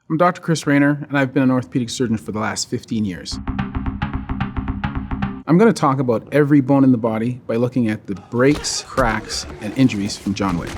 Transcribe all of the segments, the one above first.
I'm Dr. Chris Raynor, and I've been an orthopedic surgeon for the last 15 years. I'm going to talk about every bone in the body by looking at the breaks, cracks, and injuries from John Wick.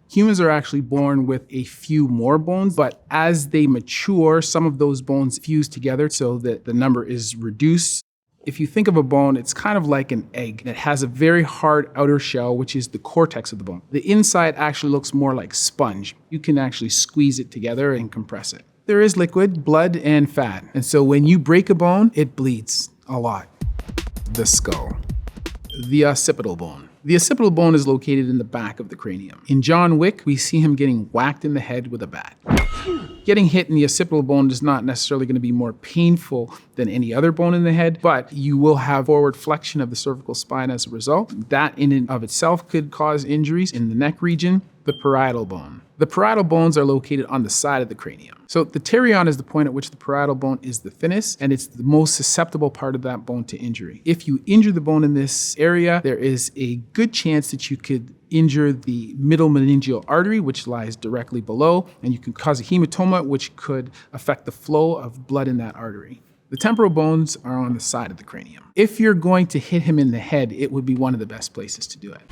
Humans are actually born with a few more bones, but as they mature, some of those bones fuse together so that the number is reduced. If you think of a bone, it's kind of like an egg. It has a very hard outer shell, which is the cortex of the bone. The inside actually looks more like sponge. You can actually squeeze it together and compress it. There is liquid, blood, and fat. And so when you break a bone, it bleeds a lot. The skull. The occipital bone. The occipital bone is located in the back of the cranium. In John Wick, we see him getting whacked in the head with a bat. Getting hit in the occipital bone is not necessarily going to be more painful than any other bone in the head, but you will have forward flexion of the cervical spine as a result. That in and of itself could cause injuries in the neck region. The parietal bone. The parietal bones are located on the side of the cranium. So the pterion is the point at which the parietal bone is the thinnest, and it's the most susceptible part of that bone to injury. If you injure the bone in this area, there is a good chance that you could injure the middle meningeal artery, which lies directly below, and you can cause a hematoma, which could affect the flow of blood in that artery. The temporal bones are on the side of the cranium. If you're going to hit him in the head, it would be one of the best places to do it.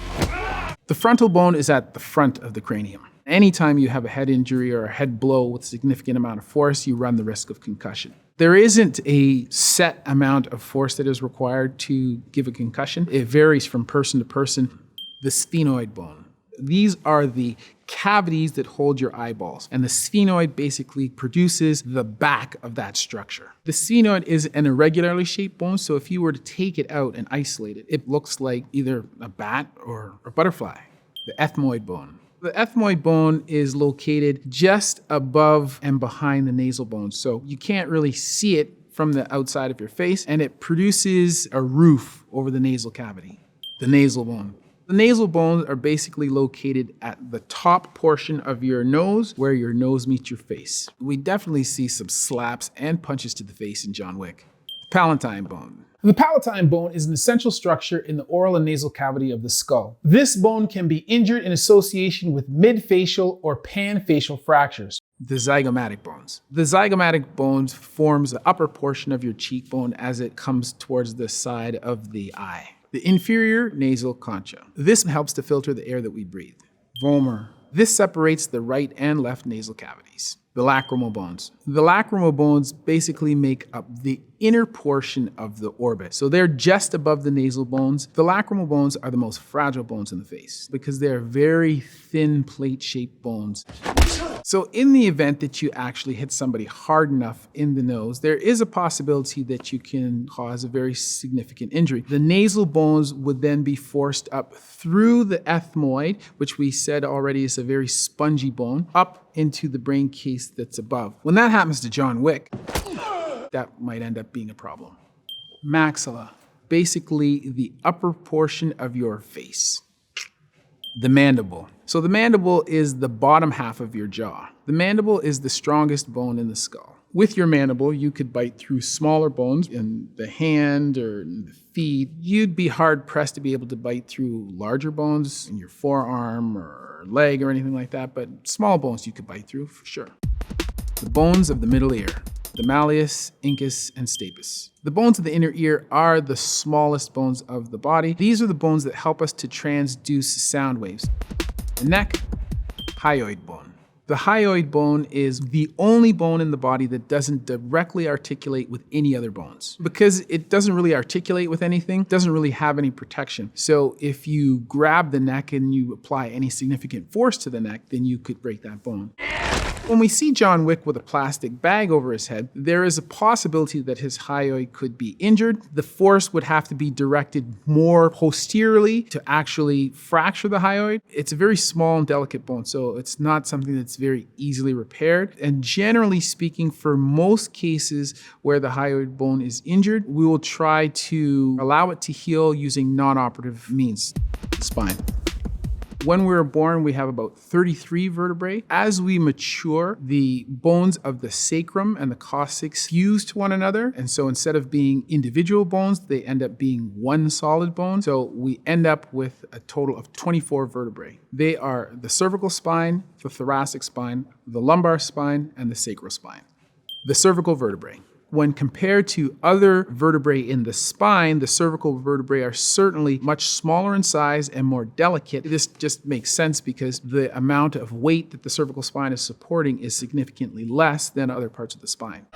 The frontal bone is at the front of the cranium. Anytime you have a head injury or a head blow with a significant amount of force, you run the risk of concussion. There isn't a set amount of force that is required to give a concussion. It varies from person to person. The sphenoid bone. These are the cavities that hold your eyeballs, and the sphenoid basically produces the back of that structure. The sphenoid is an irregularly shaped bone, so if you were to take it out and isolate it, it looks like either a bat or a butterfly. The ethmoid bone. The ethmoid bone is located just above and behind the nasal bone, so you can't really see it from the outside of your face, and it produces a roof over the nasal cavity. The nasal bone. The nasal bones are basically located at the top portion of your nose where your nose meets your face. We definitely see some slaps and punches to the face in John Wick. The palatine bone. The palatine bone is an essential structure in the oral and nasal cavity of the skull. This bone can be injured in association with midfacial or panfacial fractures. The zygomatic bones. The zygomatic bones forms the upper portion of your cheekbone as it comes towards the side of the eye. The inferior nasal concha. This helps to filter the air that we breathe. Vomer. This separates the right and left nasal cavities. The lacrimal bones. The lacrimal bones basically make up the inner portion of the orbit. So they're just above the nasal bones. The lacrimal bones are the most fragile bones in the face because they're very thin plate-shaped bones. So in the event that you actually hit somebody hard enough in the nose, there is a possibility that you can cause a very significant injury. The nasal bones would then be forced up through the ethmoid, which we said already is a very spongy bone, up into the brain case that's above. When that happens to John Wick, that might end up being a problem. Maxilla, basically the upper portion of your face. The mandible. So the mandible is the bottom half of your jaw. The mandible is the strongest bone in the skull. With your mandible, you could bite through smaller bones in the hand or in the feet. You'd be hard pressed to be able to bite through larger bones in your forearm or leg or anything like that, but small bones you could bite through for sure. The bones of the middle ear. The malleus, incus, and stapes. The bones of the inner ear are the smallest bones of the body. These are the bones that help us to transduce sound waves. The neck, hyoid bone. The hyoid bone is the only bone in the body that doesn't directly articulate with any other bones. Because it doesn't really articulate with anything, doesn't really have any protection. So if you grab the neck and you apply any significant force to the neck, then you could break that bone. When we see John Wick with a plastic bag over his head, there is a possibility that his hyoid could be injured. The force would have to be directed more posteriorly to actually fracture the hyoid. It's a very small and delicate bone, so it's not something that's very easily repaired. And generally speaking, for most cases where the hyoid bone is injured, we will try to allow it to heal using non-operative means. Spine. When we're born, we have about 33 vertebrae. As we mature, the bones of the sacrum and the coccyx fuse to one another. And so instead of being individual bones, they end up being one solid bone. So we end up with a total of 24 vertebrae. They are the cervical spine, the thoracic spine, the lumbar spine, and the sacral spine. The cervical vertebrae. When compared to other vertebrae in the spine, the cervical vertebrae are certainly much smaller in size and more delicate. This just makes sense because the amount of weight that the cervical spine is supporting is significantly less than other parts of the spine.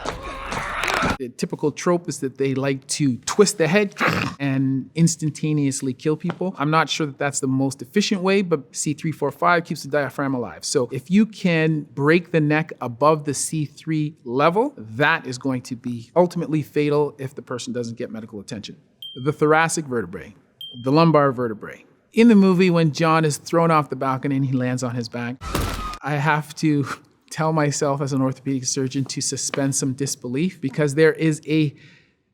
The typical trope is that they like to twist the head and instantaneously kill people. I'm not sure that that's the most efficient way, but C345 keeps the diaphragm alive. So if you can break the neck above the C3 level, that is going to be ultimately fatal if the person doesn't get medical attention. The thoracic vertebrae, the lumbar vertebrae. In the movie, when John is thrown off the balcony and he lands on his back, I have to tell myself as an orthopedic surgeon to suspend some disbelief because there is a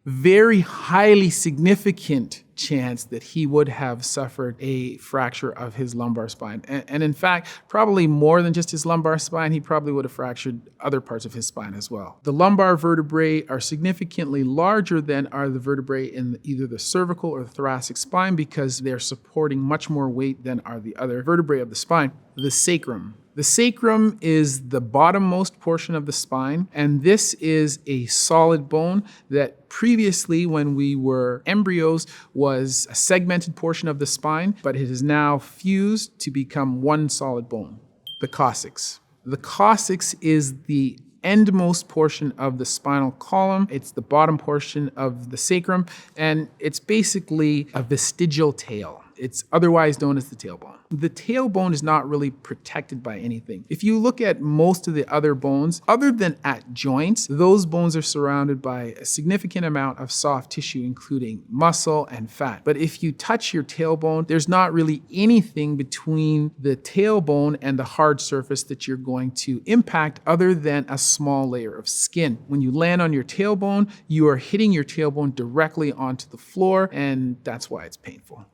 very highly significant chance that he would have suffered a fracture of his lumbar spine. And in fact, probably more than just his lumbar spine, he probably would have fractured other parts of his spine as well. The lumbar vertebrae are significantly larger than are the vertebrae in either the cervical or the thoracic spine because they're supporting much more weight than are the other vertebrae of the spine. The sacrum. The sacrum is the bottommost portion of the spine, and this is a solid bone that previously, when we were embryos, was a segmented portion of the spine, but it is now fused to become one solid bone. The coccyx. The coccyx is the endmost portion of the spinal column. It's the bottom portion of the sacrum, and it's basically a vestigial tail. It's otherwise known as the tailbone. The tailbone is not really protected by anything. If you look at most of the other bones, other than at joints, those bones are surrounded by a significant amount of soft tissue, including muscle and fat. But if you touch your tailbone, there's not really anything between the tailbone and the hard surface that you're going to impact other than a small layer of skin. When you land on your tailbone, you are hitting your tailbone directly onto the floor, and that's why it's painful.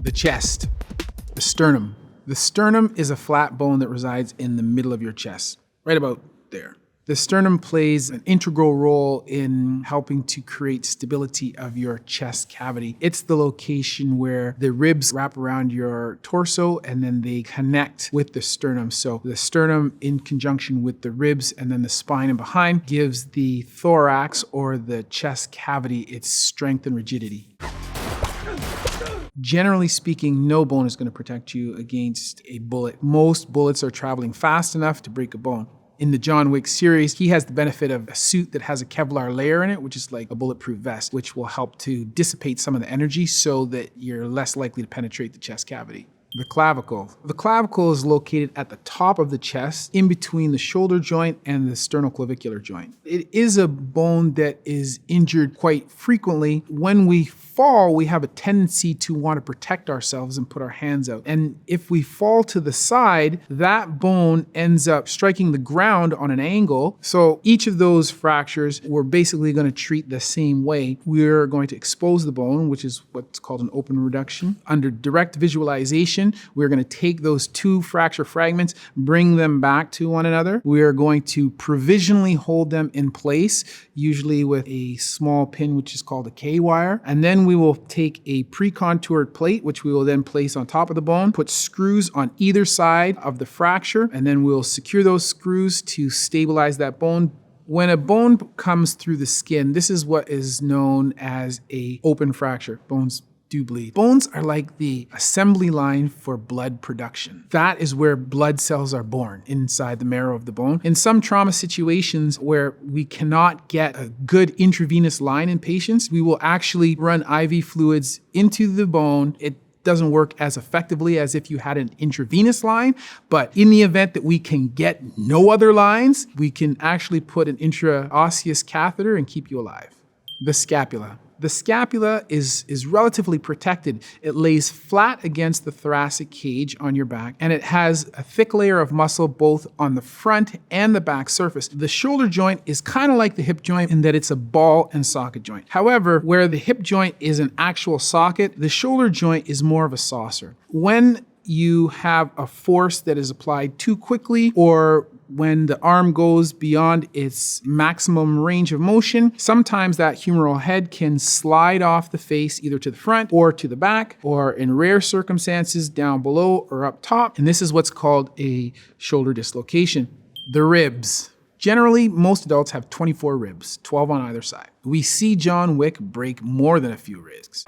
The chest, the sternum. The sternum is a flat bone that resides in the middle of your chest, right about there. The sternum plays an integral role in helping to create stability of your chest cavity. It's the location where the ribs wrap around your torso and then they connect with the sternum. So the sternum in conjunction with the ribs and then the spine and behind gives the thorax or the chest cavity its strength and rigidity. Generally speaking, no bone is going to protect you against a bullet. Most bullets are traveling fast enough to break a bone. In the John Wick series, he has the benefit of a suit that has a Kevlar layer in it, which is like a bulletproof vest, which will help to dissipate some of the energy so that you're less likely to penetrate the chest cavity. The clavicle. The clavicle is located at the top of the chest, in between the shoulder joint and the sternoclavicular joint. It is a bone that is injured quite frequently. When we fall, we have a tendency to want to protect ourselves and put our hands out. And if we fall to the side, that bone ends up striking the ground on an angle. So each of those fractures, we're basically going to treat the same way. We're going to expose the bone, which is what's called an open reduction. Under direct visualization, we're going to take those two fracture fragments, bring them back to one another. We are going to provisionally hold them in place, usually with a small pin, which is called a K-wire. And then we will take a pre-contoured plate, which we will then place on top of the bone, put screws on either side of the fracture, and then we'll secure those screws to stabilize that bone. When a bone comes through the skin, this is what is known as an open fracture. Bones do bleed. Bones are like the assembly line for blood production. That is where blood cells are born, inside the marrow of the bone. In some trauma situations where we cannot get a good intravenous line in patients, we will actually run IV fluids into the bone. It doesn't work as effectively as if you had an intravenous line, but in the event that we can get no other lines, we can actually put an intraosseous catheter and keep you alive. The scapula. The scapula is relatively protected. It lays flat against the thoracic cage on your back, and it has a thick layer of muscle both on the front and the back surface. The shoulder joint is kind of like the hip joint in that it's a ball and socket joint. However, where the hip joint is an actual socket, the shoulder joint is more of a saucer. When you have a force that is applied too quickly, or when the arm goes beyond its maximum range of motion, sometimes that humeral head can slide off the face either to the front or to the back, or in rare circumstances down below or up top. And this is what's called a shoulder dislocation. The ribs. Generally, most adults have 24 ribs, 12 on either side. We see John Wick break more than a few ribs.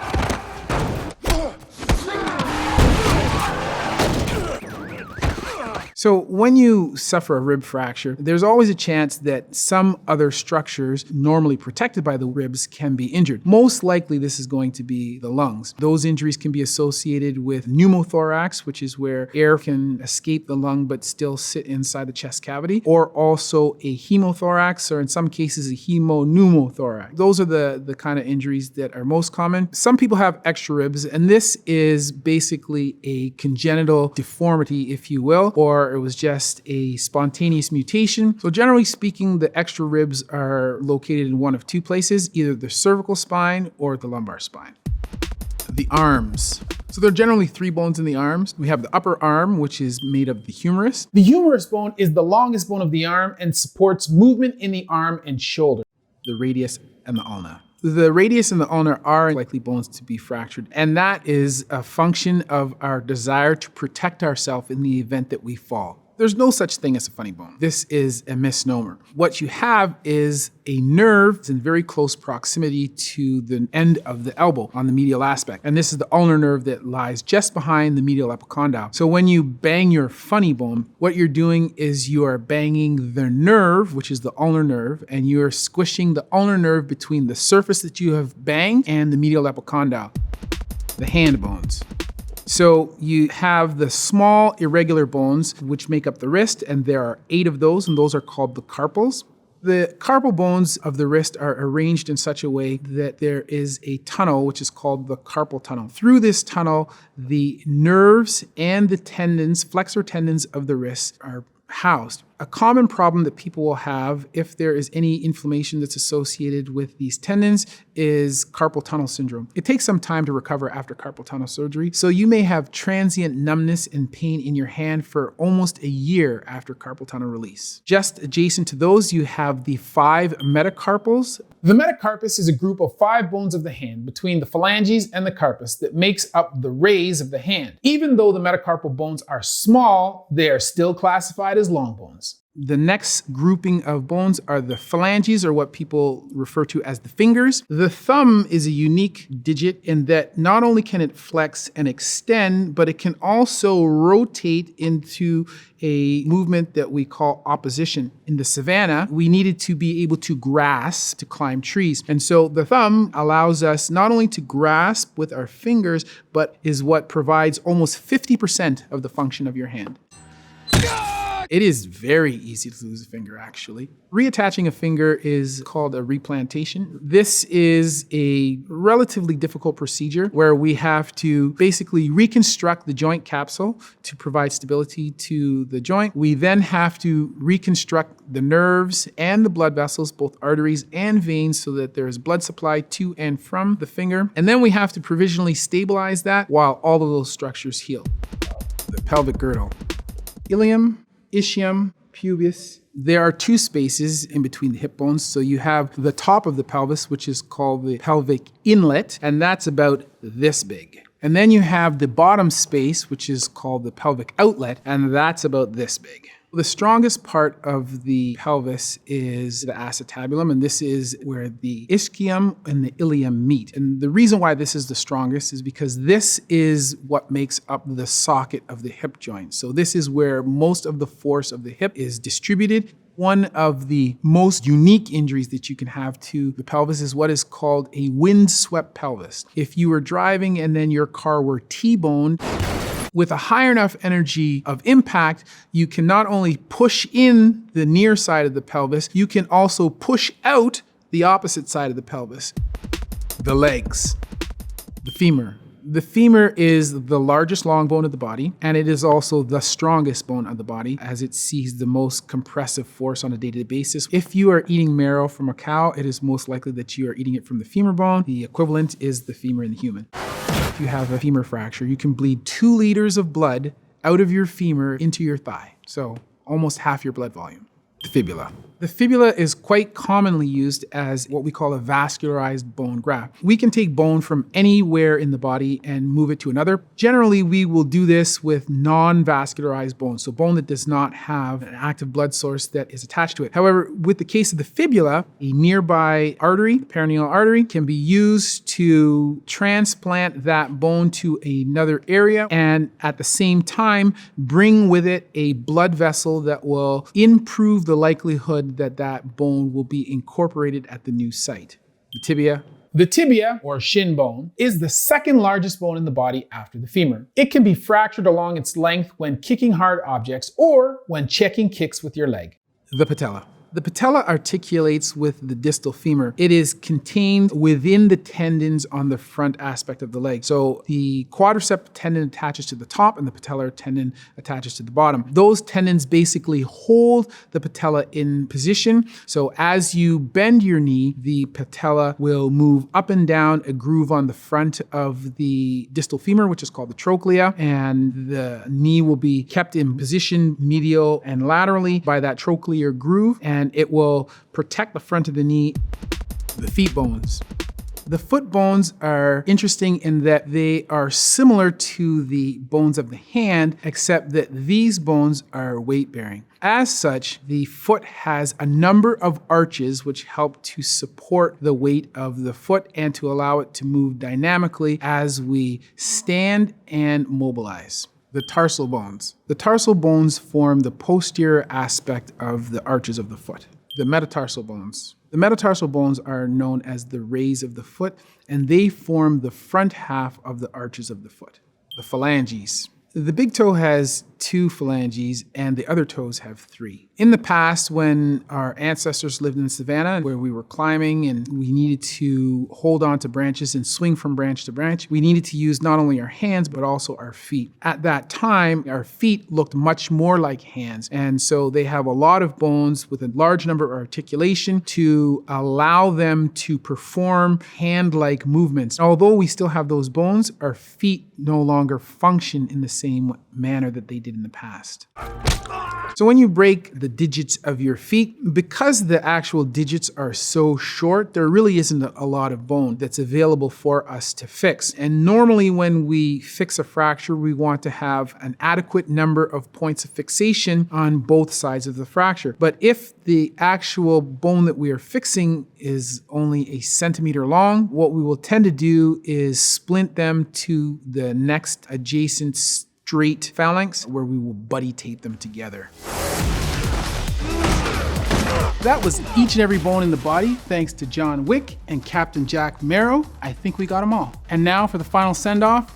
So when you suffer a rib fracture, there's always a chance that some other structures normally protected by the ribs can be injured. Most likely this is going to be the lungs. Those injuries can be associated with pneumothorax, which is where air can escape the lung but still sit inside the chest cavity, or also a hemothorax, or in some cases a hemopneumothorax. Those are the kind of injuries that are most common. Some people have extra ribs, and this is basically a congenital deformity, if you will, or it was just a spontaneous mutation. So generally speaking, the extra ribs are located in one of two places, either the cervical spine or the lumbar spine. The arms. So there are generally three bones in the arms. We have the upper arm, which is made of the humerus. The humerus bone is the longest bone of the arm and supports movement in the arm and shoulder. The radius and the ulna. The radius and the ulna are likely bones to be fractured, and that is a function of our desire to protect ourselves in the event that we fall. There's no such thing as a funny bone. This is a misnomer. What you have is a nerve in very close proximity to the end of the elbow on the medial aspect. And this is the ulnar nerve that lies just behind the medial epicondyle. So when you bang your funny bone, what you're doing is you are banging the nerve, which is the ulnar nerve, and you're squishing the ulnar nerve between the surface that you have banged and the medial epicondyle. The hand bones. So you have the small irregular bones which make up the wrist, and there are 8 of those, and those are called the carpals. The carpal bones of the wrist are arranged in such a way that there is a tunnel which is called the carpal tunnel. Through this tunnel, the nerves and the tendons, flexor tendons of the wrist are housed. A common problem that people will have if there is any inflammation that's associated with these tendons is carpal tunnel syndrome. It takes some time to recover after carpal tunnel surgery, so you may have transient numbness and pain in your hand for almost a year after carpal tunnel release. Just adjacent to those, you have the 5 metacarpals. The metacarpus is a group of 5 bones of the hand between the phalanges and the carpus that makes up the rays of the hand. Even though the metacarpal bones are small, they are still classified as long bones. The next grouping of bones are the phalanges, or what people refer to as the fingers. The thumb is a unique digit in that not only can it flex and extend, but it can also rotate into a movement that we call opposition. In the savannah, we needed to be able to grasp to climb trees. And so the thumb allows us not only to grasp with our fingers, but is what provides almost 50% of the function of your hand. It is very easy to lose a finger, actually. Reattaching a finger is called a replantation. This is a relatively difficult procedure where we have to basically reconstruct the joint capsule to provide stability to the joint. We then have to reconstruct the nerves and the blood vessels, both arteries and veins, so that there is blood supply to and from the finger. And then we have to provisionally stabilize that while all of those structures heal. The pelvic girdle. Ilium, ischium, pubis. There are 2 spaces in between the hip bones. So you have the top of the pelvis, which is called the pelvic inlet, and that's about this big. And then you have the bottom space, which is called the pelvic outlet, and that's about this big. The strongest part of the pelvis is the acetabulum, and this is where the ischium and the ilium meet. And the reason why this is the strongest is because this is what makes up the socket of the hip joint. So this is where most of the force of the hip is distributed. One of the most unique injuries that you can have to the pelvis is what is called a windswept pelvis. If you were driving and then your car were T-boned, with a high enough energy of impact, you can not only push in the near side of the pelvis, you can also push out the opposite side of the pelvis. The legs, the femur. The femur is the largest long bone of the body, and it is also the strongest bone of the body as it sees the most compressive force on a day-to-day basis. If you are eating marrow from a cow, it is most likely that you are eating it from the femur bone. The equivalent is the femur in the human. if you have a femur fracture, you can bleed 2 liters of blood out of your femur into your thigh. So almost half your blood volume. The fibula. The fibula is quite commonly used as what we call a vascularized bone graft. We can take bone from anywhere in the body and move it to another. Generally, we will do this with non-vascularized bone, so bone that does not have an active blood source that is attached to it. However, with the case of the fibula, a nearby artery, perineal artery, can be used to transplant that bone to another area and at the same time bring with it a blood vessel that will improve the likelihood that bone will be incorporated at the new site. The tibia. The tibia, or shin bone, is the second largest bone in the body after the femur. It can be fractured along its length when kicking hard objects or when checking kicks with your leg. The patella. The patella articulates with the distal femur. It is contained within the tendons on the front aspect of the leg. So the quadricep tendon attaches to the top and the patellar tendon attaches to the bottom. Those tendons basically hold the patella in position. So as you bend your knee, the patella will move up and down a groove on the front of the distal femur, which is called the trochlea, and the knee will be kept in position medial and laterally by that trochlear groove, and it will protect the front of the knee. The feet bones. The foot bones are interesting in that they are similar to the bones of the hand, except that these bones are weight-bearing. As such, the foot has a number of arches which help to support the weight of the foot and to allow it to move dynamically as we stand and mobilize. The tarsal bones. The tarsal bones form the posterior aspect of the arches of the foot. The metatarsal bones. The metatarsal bones are known as the rays of the foot, and they form the front half of the arches of the foot. The phalanges. The big toe has 2 phalanges and the other toes have 3. In the past, when our ancestors lived in the savannah where we were climbing and we needed to hold on to branches and swing from branch to branch, we needed to use not only our hands but also our feet. At that time, our feet looked much more like hands, and so they have a lot of bones with a large number of articulation to allow them to perform hand-like movements. Although we still have those bones, our feet no longer function in the same manner that they did in the past. So when you break the digits of your feet, because the actual digits are so short, there really isn't a lot of bone that's available for us to fix. And normally when we fix a fracture, we want to have an adequate number of points of fixation on both sides of the fracture. But if the actual bone that we are fixing is only a centimeter long, what we will tend to do is splint them to the next adjacent straight phalanx, where we will buddy tape them together. That was each and every bone in the body, thanks to John Wick and Captain Jack Marrow. I think we got them all. And now for the final send-off,